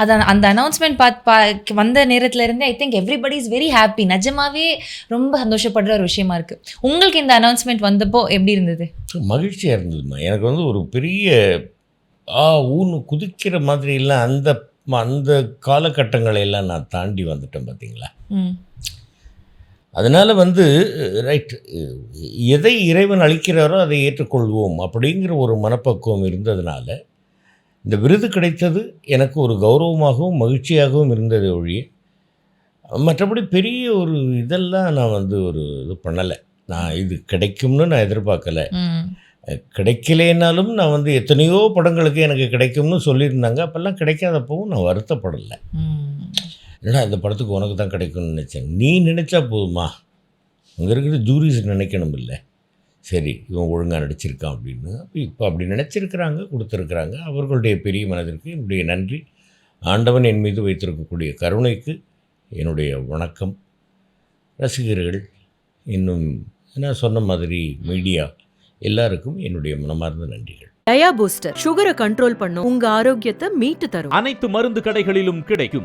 அதான் அந்த அனௌன்ஸ்மெண்ட் வந்த நேரத்துல இருந்தே I think everybody is very happy. நிஜமாவே ரொம்ப சந்தோஷப்படுற ஒரு விஷயமா இருக்கு. உங்களுக்கு இந்த அனௌன்ஸ்மெண்ட் வந்தப்போ எப்படி இருந்தது? மகிழ்ச்சியாக இருந்ததுமா. எனக்கு வந்து ஒரு பெரிய ஊன்னு குதிக்கிற மாதிரிலாம் அந்த அந்த காலகட்டங்களை எல்லாம் நான் தாண்டி வந்துட்டேன் பார்த்தீங்களா. அதனால் வந்து ரைட், எதை இறைவன் அளிக்கிறாரோ அதை ஏற்றுக்கொள்வோம் அப்படிங்கிற ஒரு மனப்பக்குவம் இருந்ததுனால இந்த விருது கிடைத்தது எனக்கு ஒரு கௌரவமாகவும் மகிழ்ச்சியாகவும் இருந்ததை ஒழிய மற்றபடி பெரிய ஒரு இதெல்லாம் நான் வந்து ஒரு இது பண்ணலை. நான் இது கிடைக்கும்னு நான் எதிர்பார்க்கலை. கிடைக்கலேனாலும் நான் வந்து எத்தனையோ படங்களுக்கு எனக்கு கிடைக்கும்னு சொல்லியிருந்தாங்க. அப்போல்லாம் கிடைக்காதப்பவும் நான் வருத்தப்படலை. என்னடா இந்த படத்துக்கு உனக்கு தான் கிடைக்கும்னு நினச்சேன். நீ நினச்சா போதுமா, அங்கே இருக்கிற ஜூரிஸ் நினைக்கணும் இல்லை, சரி இவன் ஒழுங்காக நடிச்சிருக்கான் அப்படின்னு. இப்போ அப்படி நினச்சிருக்கிறாங்க, கொடுத்துருக்குறாங்க. அவர்களுடைய பெரிய மனதிற்கு என்னுடைய நன்றி. ஆண்டவன் என் மீது வைத்திருக்கக்கூடிய கருணைக்கு என்னுடைய வணக்கம். ரசிகர்கள், இன்னும் என்ன சொன்ன மாதிரி மீடியா எல்லாருக்கும் என்னுடைய மனமார்ந்த நன்றிகள். டயா பூஸ்டர் சுகரை கண்ட்ரோல் பண்ணும், உங்க ஆரோக்கியத்தை மீட்டு தரும். அனைத்து மருந்து கடைகளிலும் கிடைக்கும்.